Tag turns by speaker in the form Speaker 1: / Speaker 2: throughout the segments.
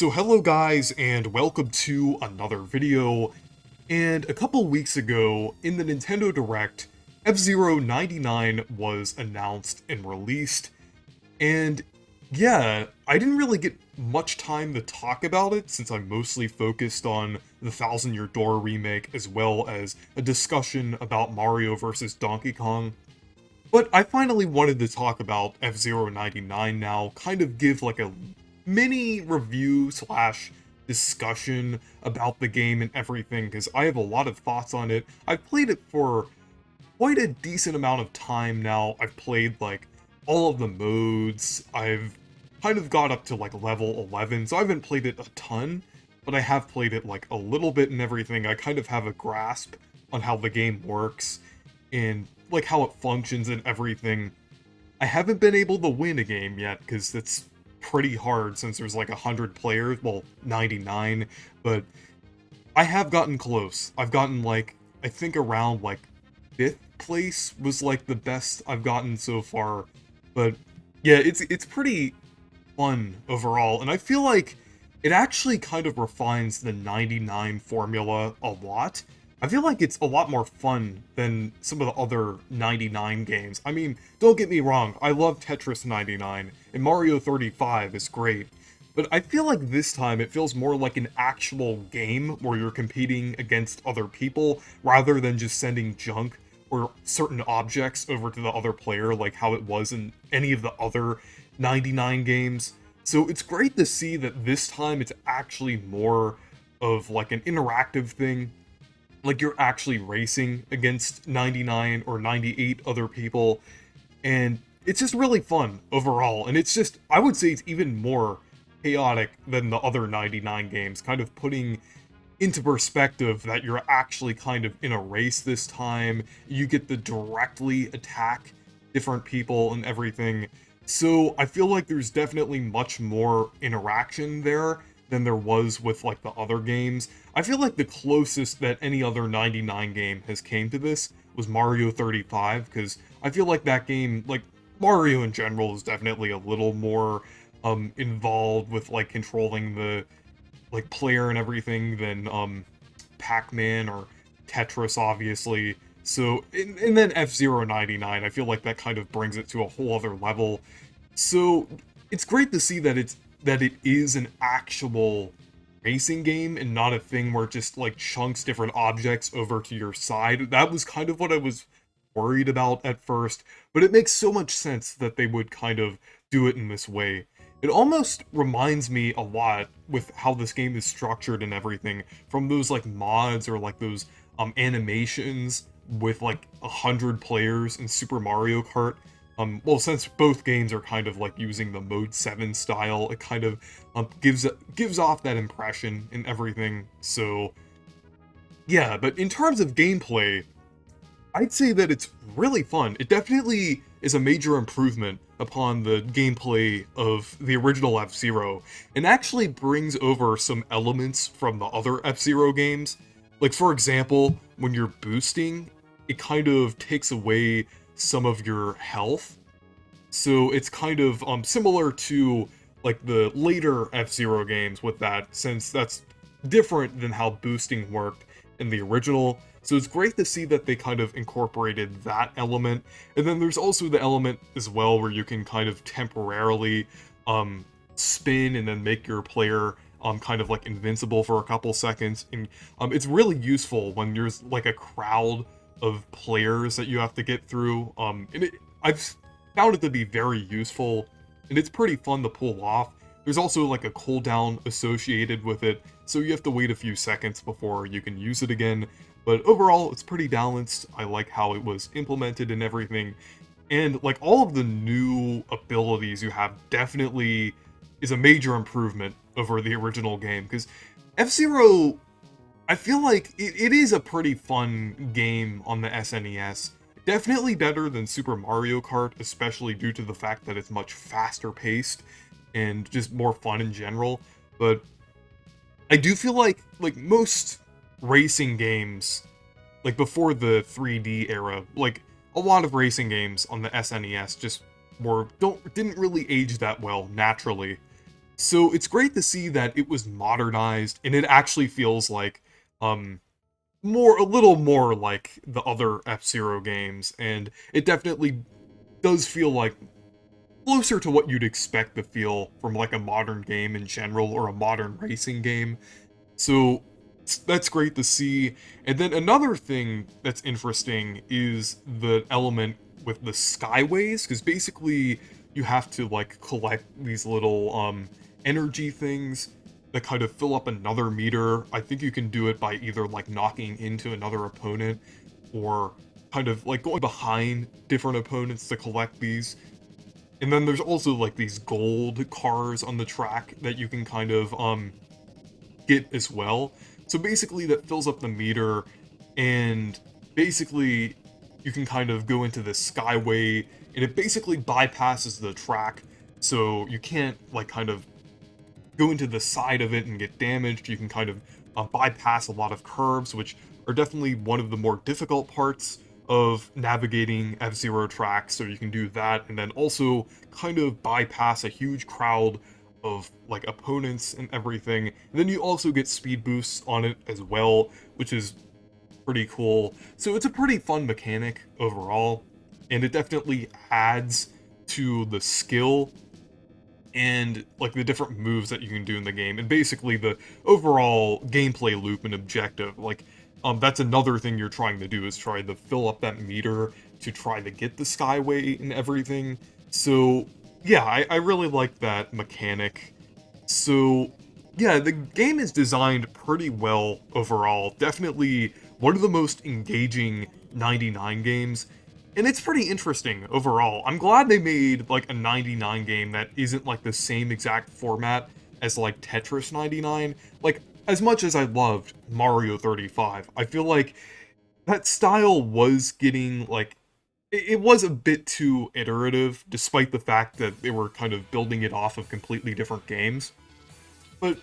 Speaker 1: So hello guys, and welcome to another video. And a couple weeks ago, in the Nintendo Direct, F-Zero 99 was announced and released. And yeah, I didn't really get much time to talk about it since I'm mostly focused on the Thousand Year Door remake as well as a discussion about Mario vs. Donkey Kong. But I finally wanted to talk about F-Zero 99 now, kind of give like a mini review slash discussion about the game and everything, because I have a lot of thoughts on it. I've played it for quite a decent amount of time now. I've played like all of the modes. I've kind of got up to like level 11, so I haven't played it a ton, but I have played it like a little bit and everything. I kind of have a grasp on how the game works and like how it functions and everything. I haven't been able to win a game yet because it's pretty hard since there's like 100 players, well 99, but I have gotten close. I've gotten like, I think around like 5th place was like the best I've gotten so far. But yeah, it's pretty fun overall, and I feel like it actually kind of refines the 99 formula a lot. I feel like it's a lot more fun than some of the other 99 games. I mean, don't get me wrong, I love Tetris 99, and Mario 35 is great, but I feel like this time it feels more like an actual game where you're competing against other people, rather than just sending junk or certain objects over to the other player like how it was in any of the other 99 games. So it's great to see that this time it's actually more of like an interactive thing. Like you're actually racing against 99 or 98 other people, and it's just really fun overall. And it's just, I would say it's even more chaotic than the other 99 games, kind of putting into perspective that you're actually kind of in a race this time. You get to directly attack different people and everything. So I feel like there's definitely much more interaction there than there was with like the other games. I feel like the closest that any other 99 game has came to this was Mario 35, because I feel like that game, like Mario in general, is definitely a little more involved with like controlling the like player and everything than Pac-Man or Tetris, obviously. So, and then F-Zero 99, I feel like that kind of brings it to a whole other level. So it's great to see that it is an actual racing game and not a thing where it just like chunks different objects over to your side. That was kind of what I was worried about at first, but it makes so much sense that they would kind of do it in this way. It almost reminds me a lot with how this game is structured and everything from those like mods or like those animations with like 100 players in Super Mario Kart. Well, since both games are kind of like using the Mode 7 style, it kind of gives off that impression and everything. So yeah, but in terms of gameplay, I'd say that it's really fun. It definitely is a major improvement upon the gameplay of the original F-Zero, and actually brings over some elements from the other F-Zero games. Like, for example, when you're boosting, it kind of takes away some of your health. So it's kind of similar to like the later F-Zero games with that, since that's different than how boosting worked in the original. So it's great to see that they kind of incorporated that element. And then there's also the element as well where you can kind of temporarily spin and then make your player kind of like invincible for a couple seconds. And it's really useful when there's like a crowd of players that you have to get through. I've found it to be very useful, and it's pretty fun to pull off. There's also like a cooldown associated with it, so you have to wait a few seconds before you can use it again. But overall, it's pretty balanced. I like how it was implemented and everything. And like all of the new abilities you have definitely is a major improvement over the original game, because F-Zero, I feel like it is a pretty fun game on the SNES. Definitely better than Super Mario Kart, especially due to the fact that it's much faster paced and just more fun in general. But I do feel like most racing games, like before the 3D era, like a lot of racing games on the SNES just didn't really age that well naturally. So it's great to see that it was modernized and it actually feels like um a little more like the other F-Zero games, and it definitely does feel like closer to what you'd expect to feel from like a modern game in general or a modern racing game. So that's great to see. And then another thing that's interesting is the element with the skyways, because basically you have to like collect these little energy things that kind of fill up another meter. I think you can do it by either like knocking into another opponent or kind of like going behind different opponents to collect these. And then there's also like these gold cars on the track that you can kind of get as well. So basically that fills up the meter, and basically you can kind of go into the skyway, and it basically bypasses the track, so you can't like kind of go into the side of it and get damaged. You can kind of bypass a lot of curves, which are definitely one of the more difficult parts of navigating F-Zero tracks, so you can do that, and then also kind of bypass a huge crowd of like opponents and everything. And then you also get speed boosts on it as well, which is pretty cool. So it's a pretty fun mechanic overall, and it definitely adds to the skill and like the different moves that you can do in the game, and basically the overall gameplay loop and objective. Like that's another thing you're trying to do, is try to fill up that meter to try to get the skyway and everything. So yeah, I really like that mechanic. So yeah, the game is designed pretty well overall. Definitely one of the most engaging 99 games, and it's pretty interesting overall. I'm glad they made like a 99 game that isn't like the same exact format as like Tetris 99. Like, as much as I loved Mario 35, I feel like that style was getting like it was a bit too iterative, despite the fact that they were kind of building it off of completely different games. But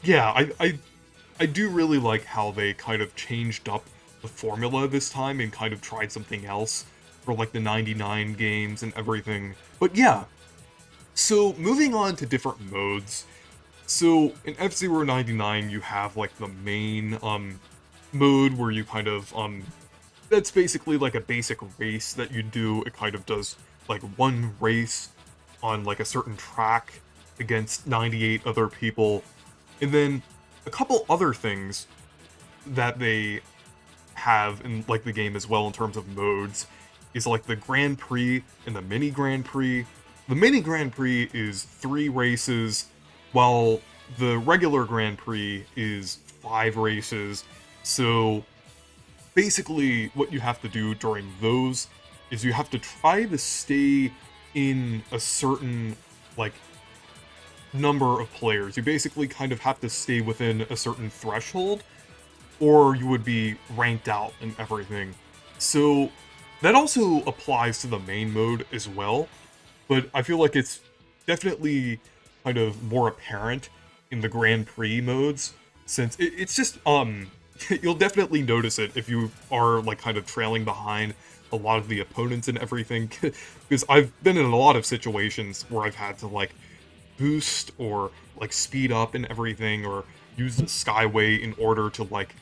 Speaker 1: yeah, I do really like how they kind of changed up the formula this time and kind of tried something else for like the 99 games and everything. But yeah, so moving on to different modes. So in F-Zero 99 you have like the main mode where you kind of that's basically like a basic race that you do. It kind of does like one race on like a certain track against 98 other people. And then a couple other things that they have in like the game as well in terms of modes is like the Grand Prix and the Mini Grand Prix. The Mini Grand Prix is 3 races, while the regular Grand Prix is 5 races. So basically what you have to do during those is you have to try to stay in a certain like number of players. You basically kind of have to stay within a certain threshold, or you would be ranked out and everything. So that also applies to the main mode as well, but I feel like it's definitely kind of more apparent in the Grand Prix modes, since it's just you'll definitely notice it if you are like kind of trailing behind a lot of the opponents and everything, because I've been in a lot of situations where I've had to like boost or like speed up and everything, or use the skyway in order to like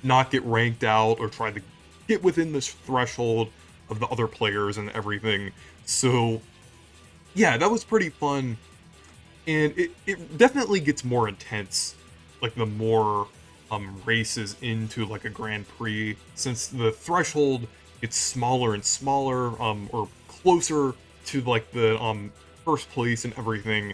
Speaker 1: not get ranked out or try to get within this threshold of the other players and everything. So yeah, that was pretty fun, and it definitely gets more intense like the more races into like a Grand Prix, since the threshold gets smaller and smaller, or closer to like the first place and everything,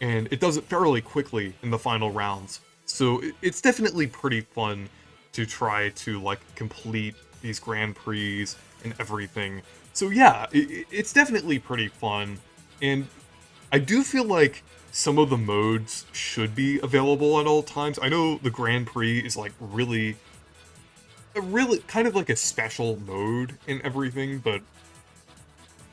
Speaker 1: and it does it fairly quickly in the final rounds. So it's definitely pretty fun to try to like complete these Grand Prix and everything. So yeah, it's definitely pretty fun, and I do feel like some of the modes should be available at all times. I know the Grand Prix is like really kind of like a special mode and everything, but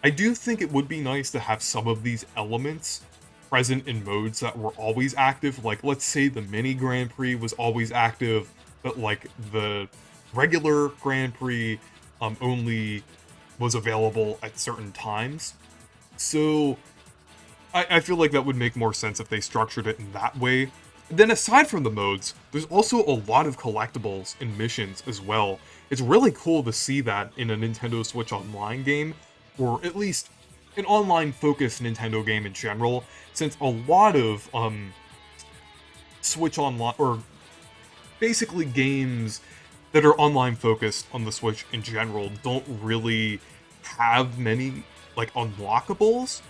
Speaker 1: I do think it would be nice to have some of these elements present in modes that were always active. Like, let's say the mini Grand Prix was always active, but like the regular Grand Prix only was available at certain times. So I feel like that would make more sense if they structured it in that way. Then aside from the modes, there's also a lot of collectibles and missions as well. It's really cool to see that in a Nintendo Switch Online game, or at least an online-focused Nintendo game in general, since a lot of Switch Online, or basically games that are online-focused on the Switch in general, don't really have many, like, unlockables.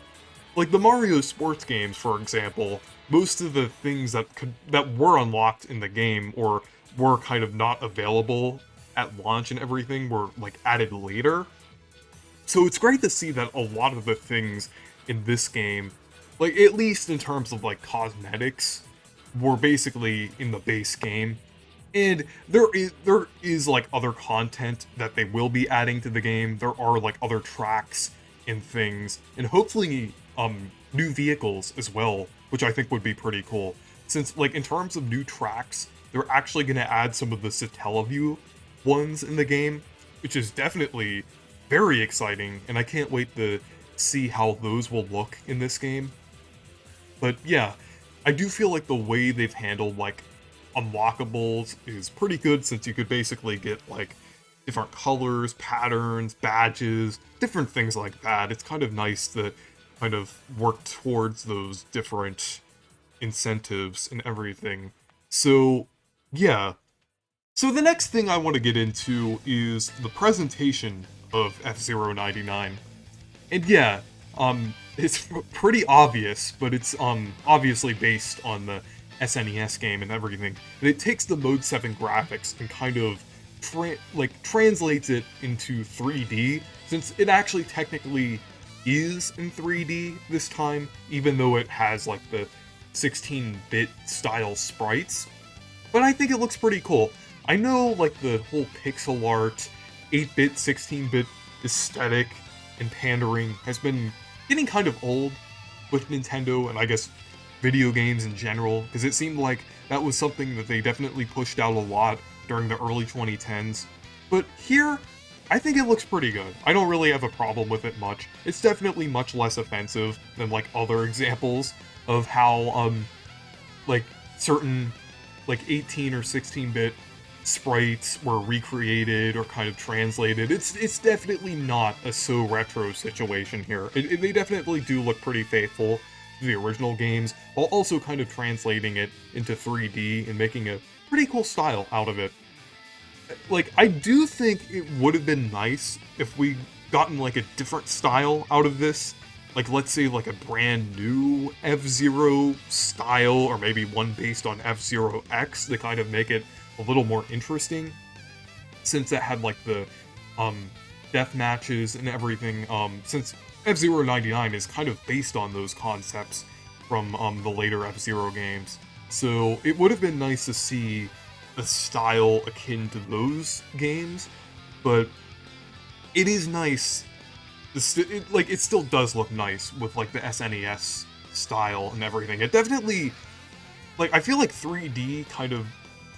Speaker 1: Like the Mario sports games, for example, most of the things that were unlocked in the game or were kind of not available at launch and everything were like added later. So it's great to see that a lot of the things in this game, like at least in terms of like cosmetics, were basically in the base game. And there is like other content that they will be adding to the game. There are like other tracks and things, and hopefully new vehicles as well, which I think would be pretty cool. Since like in terms of new tracks, they're actually going to add some of the Satellaview ones in the game, which is definitely very exciting, and I can't wait to see how those will look in this game. But yeah, I do feel like the way they've handled like unlockables is pretty good, since you could basically get like different colors, patterns, badges, different things like that. It's kind of nice to kind of work towards those different incentives and everything. So yeah. So the next thing I want to get into is the presentation of F-Zero 99. And yeah, it's pretty obvious, but it's obviously based on the SNES game and everything. And it takes the Mode 7 graphics and kind of translates it into 3D, since it actually technically is in 3D this time, even though it has like the 16-bit style sprites. But I think it looks pretty cool. I know like the whole pixel art, 8-bit, 16-bit aesthetic and pandering has been getting kind of old with Nintendo, and I guess video games in general, because it seemed like that was something that they definitely pushed out a lot during the early 2010s. But here, I think it looks pretty good. I don't really have a problem with it much. It's definitely much less offensive than like other examples of how like certain like 18 or 16-bit sprites were recreated or kind of translated. It's definitely not a so retro situation here. They definitely do look pretty faithful to the original games, while also kind of translating it into 3D and making a pretty cool style out of it. Like, I do think it would have been nice if we gotten like a different style out of this. Like, let's say like a brand new F-Zero style, or maybe one based on F-Zero X to kind of make it a little more interesting, since it had like the death matches and everything, since F-Zero 99 is kind of based on those concepts from the later F-Zero games. So it would have been nice to see a style akin to those games, but it is nice. It still does look nice with like the SNES style and everything. It definitely, like, I feel like 3D kind of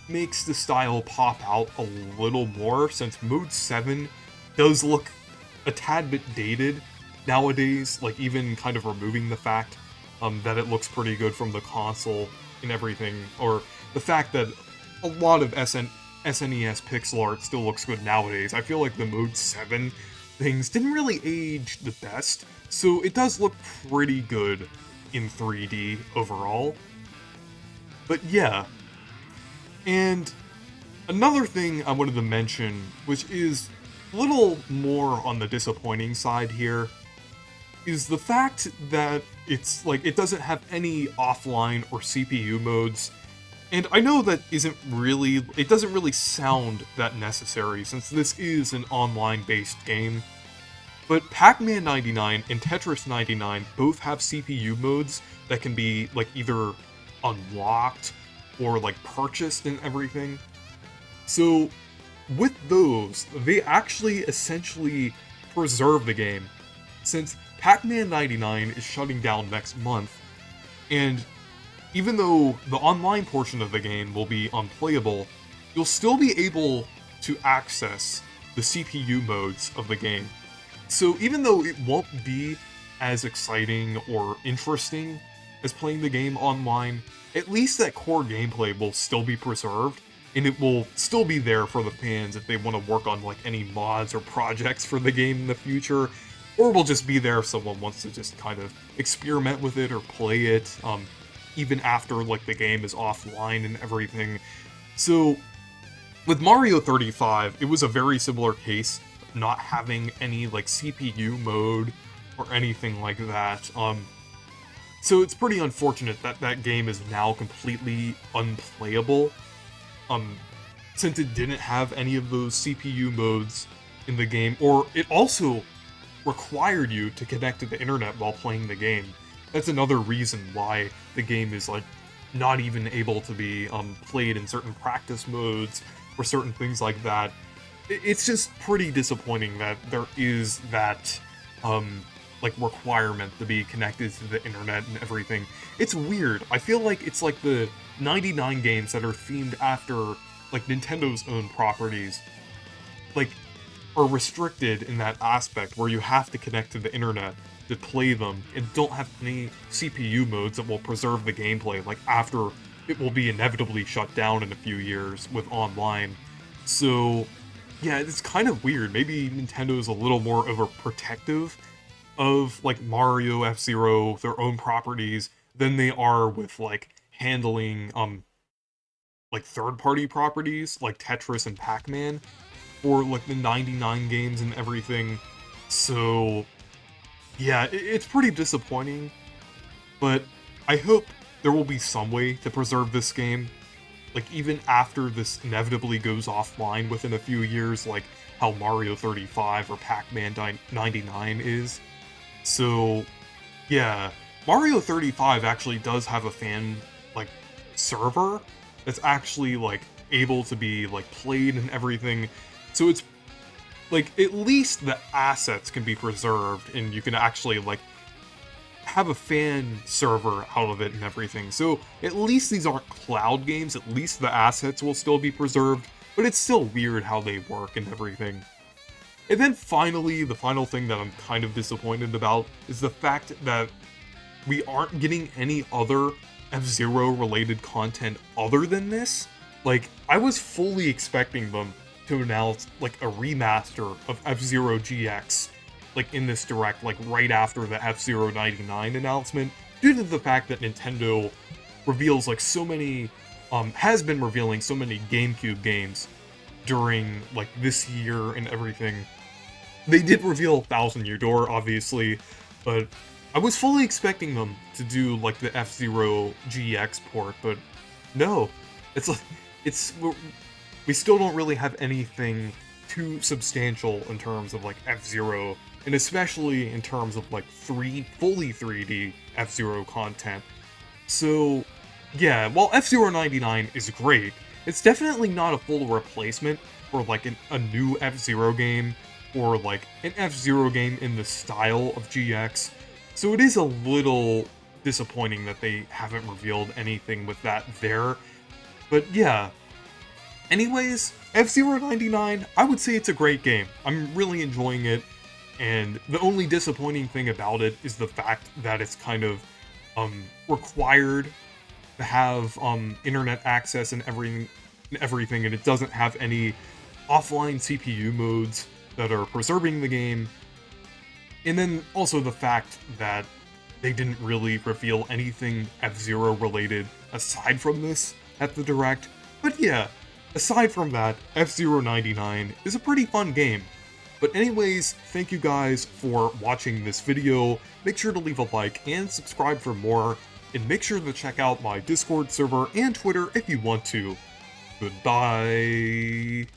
Speaker 1: makes the style pop out a little more, since Mode 7 does look a tad bit dated nowadays, like even kind of removing the fact that it looks pretty good from the console and everything, or the fact that a lot of SNES pixel art still looks good nowadays. I feel like the Mode 7 things didn't really age the best, so it does look pretty good in 3D overall. But yeah. And another thing I wanted to mention, which is a little more on the disappointing side here, is the fact that it's like it doesn't have any offline or CPU modes. And I know that it doesn't really sound that necessary, since this is an online-based game. But Pac-Man 99 and Tetris 99 both have CPU modes that can be like either unlocked or like purchased and everything. So with those, they actually essentially preserve the game, since Pac-Man 99 is shutting down next month, and even though the online portion of the game will be unplayable, you'll still be able to access the CPU modes of the game. So even though it won't be as exciting or interesting as playing the game online, at least that core gameplay will still be preserved, and it will still be there for the fans if they want to work on like any mods or projects for the game in the future, or will just be there if someone wants to just kind of experiment with it or play it, even after like the game is offline and everything. So with Mario 35, it was a very similar case, not having any like CPU mode or anything like that. So it's pretty unfortunate that that game is now completely unplayable, since it didn't have any of those CPU modes in the game, or it also required you to connect to the internet while playing the game. That's another reason why the game is like not even able to be played in certain practice modes or certain things like that. It's just pretty disappointing that there is that like requirement to be connected to the internet and everything. It's weird. I feel like it's like the 99 games that are themed after like Nintendo's own properties, like, are restricted in that aspect where you have to connect to the internet to play them and don't have any CPU modes that will preserve the gameplay, like after it will be inevitably shut down in a few years with online. So yeah, it's kind of weird. Maybe Nintendo's a little more overprotective of like Mario, F-Zero, their own properties, than they are with like handling like third-party properties like Tetris and Pac-Man, or like the 99 games and everything. So yeah, it's pretty disappointing, but I hope there will be some way to preserve this game, like even after this inevitably goes offline within a few years, like how Mario 35 or Pac-Man 99 is. So yeah, Mario 35 actually does have a fan like server that's actually like able to be like played and everything. So it's like at least the assets can be preserved and you can actually like have a fan server out of it and everything. So at least these aren't cloud games, at least the assets will still be preserved, but it's still weird how they work and everything. And then finally, the final thing that I'm kind of disappointed about is the fact that we aren't getting any other F-Zero related content other than this. Like, I was fully expecting them to announce like a remaster of F-Zero GX, like in this direct, like right after the F-Zero 99 announcement, due to the fact that Nintendo reveals like so many, has been revealing so many GameCube games during like this year and everything. They did reveal Thousand Year Door, obviously, but I was fully expecting them to do like the F-Zero GX port, but no. It's like, we still don't really have anything too substantial in terms of like F-Zero, and especially in terms of like fully 3D F-Zero content. So yeah, while F-Zero 99 is great, it's definitely not a full replacement for like a new F-Zero game, or like an F-Zero game in the style of GX. So it is a little disappointing that they haven't revealed anything with that there. But yeah. Anyways, F-Zero 99, I would say it's a great game. I'm really enjoying it, and the only disappointing thing about it is the fact that it's kind of required to have internet access and everything, and it doesn't have any offline CPU modes that are preserving the game. And then also the fact that they didn't really reveal anything F-Zero related aside from this at the Direct. But yeah, aside from that, F-Zero 99 is a pretty fun game. But anyways, thank you guys for watching this video. Make sure to leave a like and subscribe for more, and make sure to check out my Discord server and Twitter if you want to. Goodbye!